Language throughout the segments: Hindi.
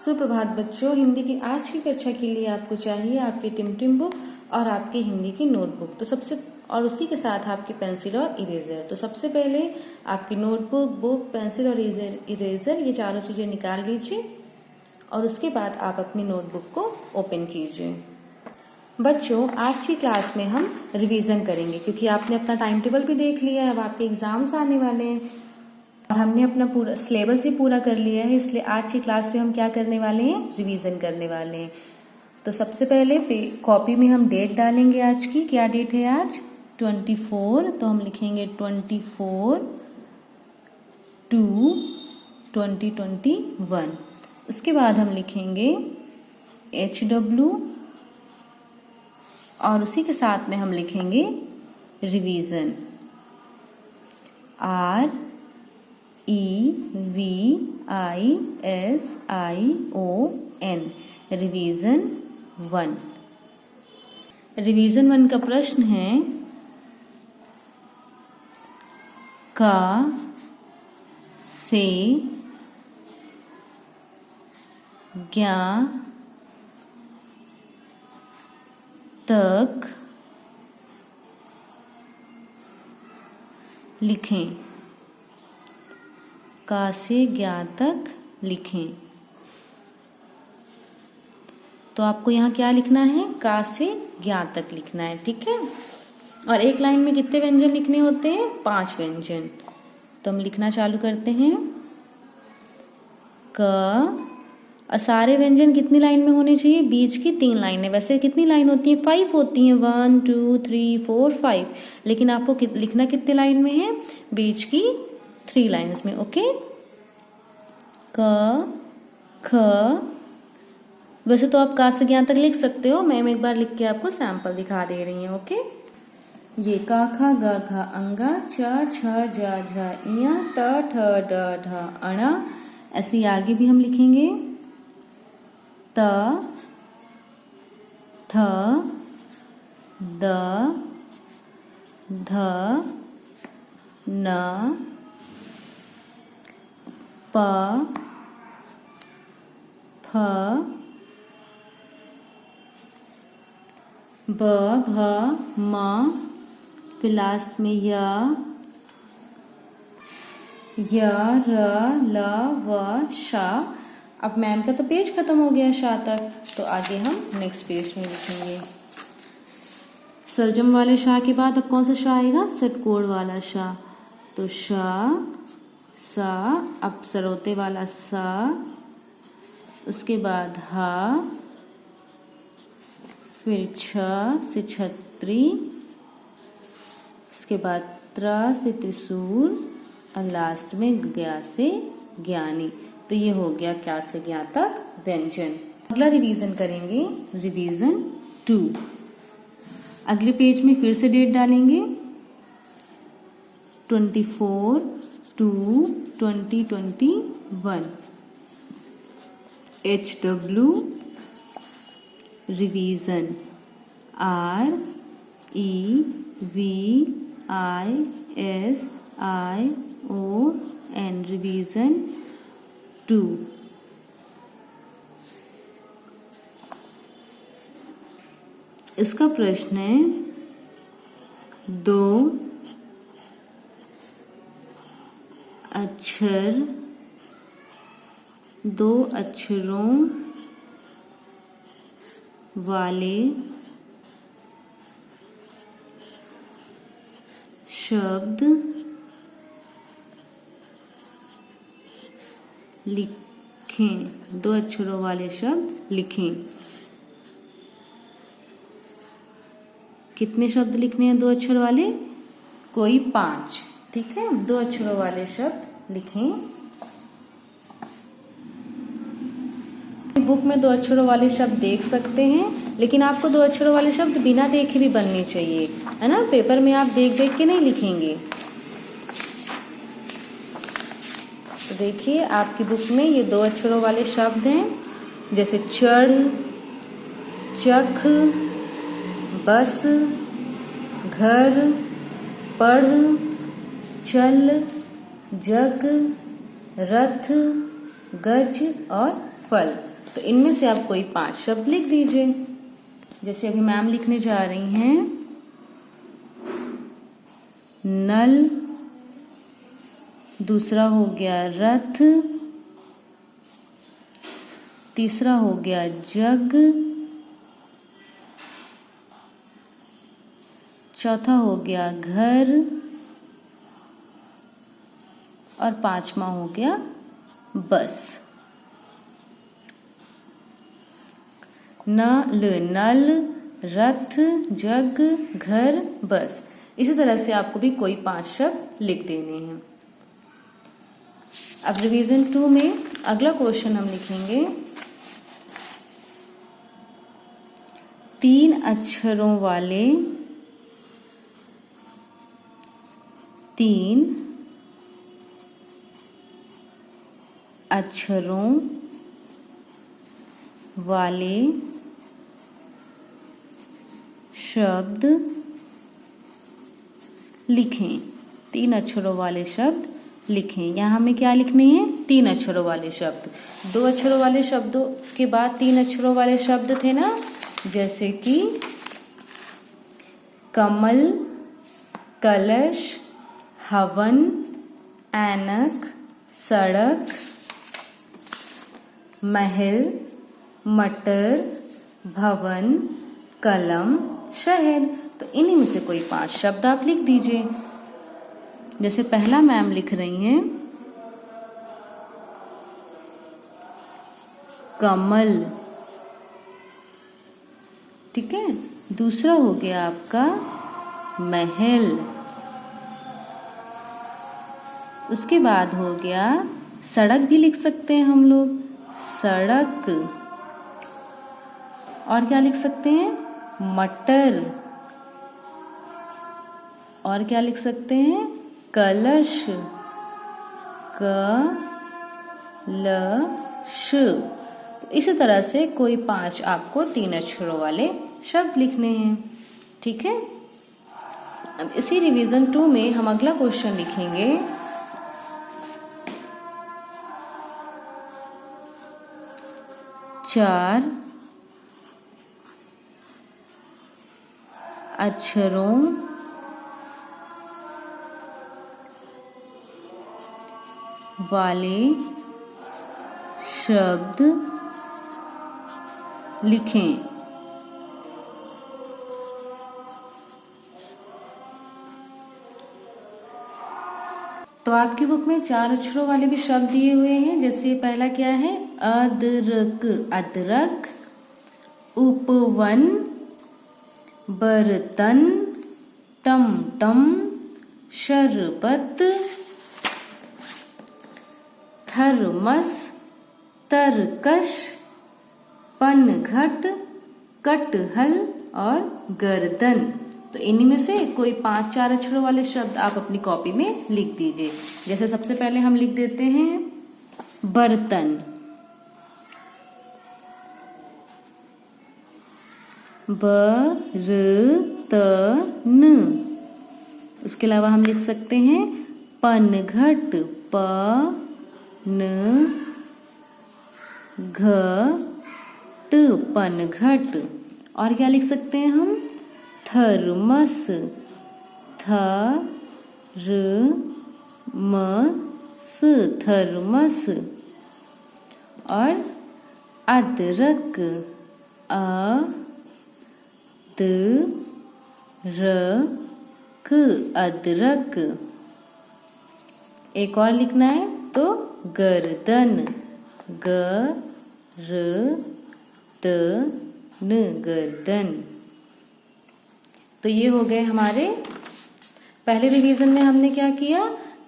सुप्रभात बच्चों, हिंदी की आज की कक्षा के लिए आपको चाहिए आपकी टिमटिम बुक और आपकी हिंदी की नोटबुक। तो उसी के साथ आपकी पेंसिल और इरेजर। तो सबसे पहले आपकी नोटबुक, बुक, पेंसिल और इरेजर ये चारों चीजें निकाल लीजिए और उसके बाद आप अपनी नोटबुक को ओपन कीजिए। बच्चों, आज की क्लास में हम रिवीजन करेंगे क्योंकि आपने अपना टाइम टेबल भी देख लिया है। अब आपके एग्जाम्स आने वाले हैं और हमने अपना पूरा सिलेबस ही पूरा कर लिया है, इसलिए आज की क्लास में हम क्या करने वाले हैं, रिवीजन करने वाले हैं। तो सबसे पहले कॉपी में हम डेट डालेंगे आज की। क्या डेट है आज? 24। तो हम लिखेंगे 24/2/2021। उसके बाद हम लिखेंगे HW और उसी के साथ में हम लिखेंगे रिवीजन, REVISION, रिवीजन 1। रिवीजन 1 का प्रश्न है का से ज्ञा तक लिखें। का से ज्ञा तक लिखें। तो आपको यहाँ क्या लिखना है? का से ज्ञा तक लिखना है, ठीक है। और एक लाइन में कितने व्यंजन लिखने होते हैं? 5 व्यंजन। तो हम लिखना चालू करते हैं। क सारे व्यंजन कितनी लाइन में होने चाहिए? बीच की 3 लाइनें। वैसे कितनी लाइन होती है? 5 होती हैं। 1 2 3 4 5। लेकिन आपको लिखना कितने लाइन में है? बीच की 3 लाइन्स में। ओके। क ख। वैसे तो आप का से ज्ञा तक लिख सकते हो। मैं एक बार लिख के आपको सैंपल दिखा दे रही हूँ। ओके। ये का खा गा घा अंगा, च छ जा झा इया, ट ठ ड ढ अणा। ऐसे आगे भी हम लिखेंगे। त थ द ध न प फ ब भ म, फिर लास्ट में य र ल व श। अब मैम का तो पेज खत्म हो गया शा तक, तो आगे हम नेक्स्ट पेज में लिखेंगे। सरजम वाले शा के बाद अब कौन सा शा आएगा? षटकोण वाला शा। तो श सा, अब सरोते वाला सा, उसके बाद ह, फिर छ से छत्री, उसके बाद त्र से त्रिशूल और लास्ट में ज्ञा से ज्ञानी। तो ये हो गया क्या से ज्ञा तक व्यंजन। अगला रिवीजन करेंगे, रिवीजन 2। अगले पेज में फिर से डेट डालेंगे 24/2/2021। HW revision, REVISION, revision 2। इसका प्रश्न है 2 अक्षरों वाले शब्द लिखें। 2 अक्षरों वाले शब्द लिखें। कितने शब्द लिखने हैं 2 अक्षर वाले? कोई 5, ठीक है। 2 अक्षरों वाले शब्द लिखें। बुक में 2 अक्षरों वाले शब्द देख सकते हैं, लेकिन आपको 2 अक्षरों वाले शब्द बिना देखे भी बनने चाहिए, है ना। पेपर में आप देख देख के नहीं लिखेंगे। तो देखिए आपकी बुक में ये 2 अक्षरों वाले शब्द हैं, जैसे चढ़, चख, बस, घर, पढ़, चल, जग, रथ, गज और फल। तो इनमें से आप कोई 5 शब्द लिख दीजिए। जैसे अभी मैम लिखने जा रही हैं, नल, दूसरा हो गया रथ, तीसरा हो गया जग, चौथा हो गया घर और 5वां हो गया बस। नल, रथ, जग, घर, बस। इसी तरह से आपको भी कोई 5 शब्द लिख देने हैं। अब रिवीजन 2 में अगला क्वेश्चन हम लिखेंगे 3 अक्षरों वाले 3 अक्षरों वाले शब्द लिखें। 3 अक्षरों वाले शब्द लिखें। यहाँ हमें क्या लिखने हैं? 3 अक्षरों वाले शब्द। 2 अक्षरों वाले शब्दों के बाद 3 अक्षरों वाले शब्द थे ना, जैसे कि कमल, कलश, हवन, ऐनक, सड़क, महल, मटर, भवन, कलम, शहर। तो इन्हीं में से कोई 5 शब्द आप लिख दीजिए। जैसे पहला मैम लिख रही हैं कमल, ठीक है। दूसरा हो गया आपका महल, उसके बाद हो गया सड़क भी लिख सकते हैं हम लोग, सड़क। और क्या लिख सकते हैं? मटर। और क्या लिख सकते हैं? कलश, कलश। तो इसी तरह से कोई 5 आपको 3 अक्षरों वाले शब्द लिखने हैं, ठीक है। अब इसी रिवीजन 2 में हम अगला क्वेश्चन लिखेंगे 4 अक्षरों वाले शब्द लिखें। तो आपकी बुक में 4 अक्षरों वाले भी शब्द दिए हुए हैं। जैसे पहला क्या है? अदरक, अदरक। उपवन, बर्तन, टमटम, शरबत, थर्मस, तरकश, पनघट, कटहल और गर्दन। तो इन्हीं में से कोई 5-4 अक्षरों वाले शब्द आप अपनी कॉपी में लिख दीजिए। जैसे सबसे पहले हम लिख देते हैं बर्तन, बर्तन। उसके अलावा हम लिख सकते हैं पनघट, पनघट, पनघट। और क्या लिख सकते हैं हम? Thermos, thermos, thermos. और अदरक, अदरक, अदरक। एक और लिखना है तो गर्दन, गर्दन, गर्दन। तो ये हो गए हमारे। पहले रिवीजन में हमने क्या किया?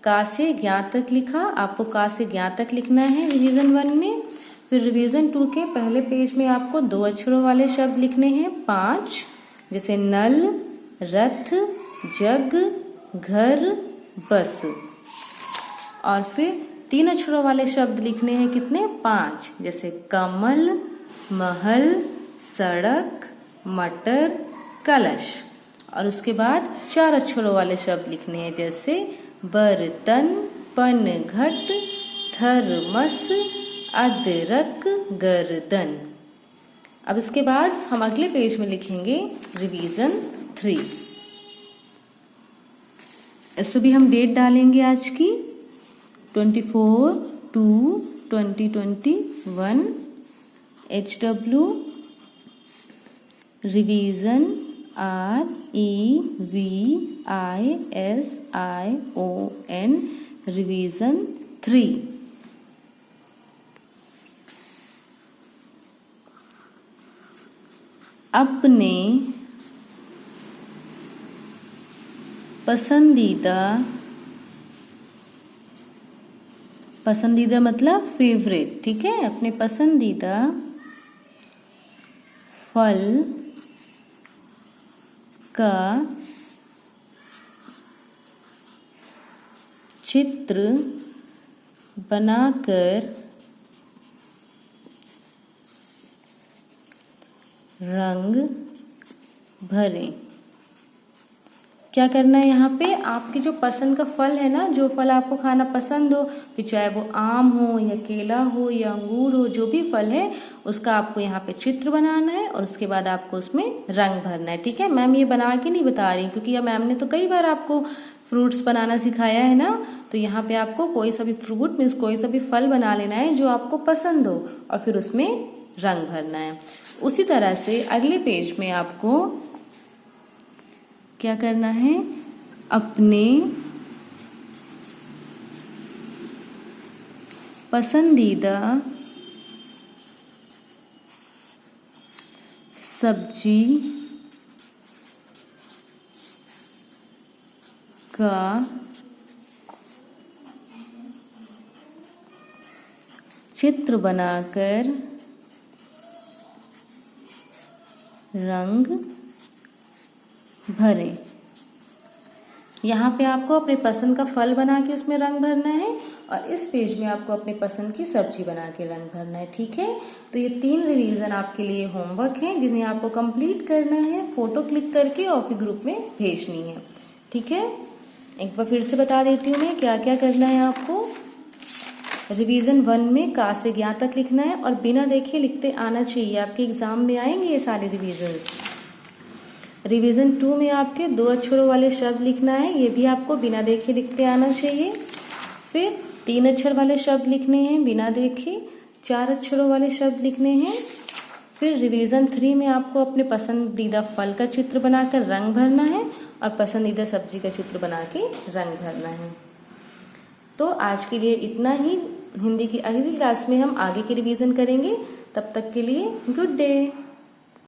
का से ज्ञा तक लिखा। आपको का से ज्ञा तक लिखना है रिवीजन 1 में। फिर रिवीजन 2 के पहले पेज में आपको 2 अक्षरों वाले शब्द लिखने हैं 5, जैसे नल, रथ, जग, घर, बस। और फिर 3 अक्षरों वाले शब्द लिखने हैं कितने? 5, जैसे कमल, महल, सड़क, मटर, कलश। और उसके बाद 4 अक्षरों वाले शब्द लिखने हैं, जैसे बर्तन, पनघट, थर्मस, अदरक गर्दन। अब इसके बाद हम अगले पेज में लिखेंगे रिवीजन 3। इसमें भी हम डेट डालेंगे आज की 24/2/2021 HW रिवीजन REVISION रिवीजन 3। अपने पसंदीदा मतलब फेवरेट, ठीक है, अपने पसंदीदा फल का चित्र बनाकर रंग भरें। क्या करना है यहाँ पे, आपकी जो पसंद का फल है ना, जो फल आपको खाना पसंद हो, फिर चाहे वो आम हो या केला हो या अंगूर हो, जो भी फल है उसका आपको यहाँ पे चित्र बनाना है और उसके बाद आपको उसमें रंग भरना है। ठीक है, मैम ये बना के नहीं बता रही क्योंकि यह मैम ने तो कई बार आपको फ्रूट्स बनाना सिखाया है ना, तो यहाँ पे आपको कोई सा भी फ्रूट मीन्स कोई सा भी फल बना लेना है जो आपको पसंद हो और फिर उसमें रंग भरना है। उसी तरह से अगले पेज में आपको क्या करना है, अपने पसंदीदा सब्जी का चित्र बनाकर रंग भरें। यहाँ पे आपको अपने पसंद का फल बना के उसमें रंग भरना है और इस पेज में आपको अपने पसंद की सब्जी बना के रंग भरना है। ठीक है, तो ये 3 रिवीजन आपके लिए होमवर्क है जिन्हें आपको कंप्लीट करना है, फोटो क्लिक करके और फिर ग्रुप में भेजनी है। ठीक है, एक बार फिर से बता देती हूँ मैं क्या क्या करना है आपको। रिवीजन 1 में का से ज्ञा तक लिखना है और बिना देखे लिखते आना चाहिए, आपके एग्जाम में आएंगे ये सारे रिवीजन्स। रिवीजन 2 में आपके 2 अक्षरों वाले शब्द लिखना है, ये भी आपको बिना देखे लिखते आना चाहिए। फिर 3 अक्षर वाले शब्द लिखने हैं बिना देखे, 4 अक्षरों वाले शब्द लिखने हैं। फिर रिवीजन 3 में आपको अपने पसंदीदा फल का चित्र बनाकर रंग भरना है और पसंदीदा सब्जी का चित्र बना के रंग भरना है। तो आज के लिए इतना ही। हिंदी की अगली क्लास में हम आगे की रिवीजन करेंगे। तब तक के लिए गुड डे।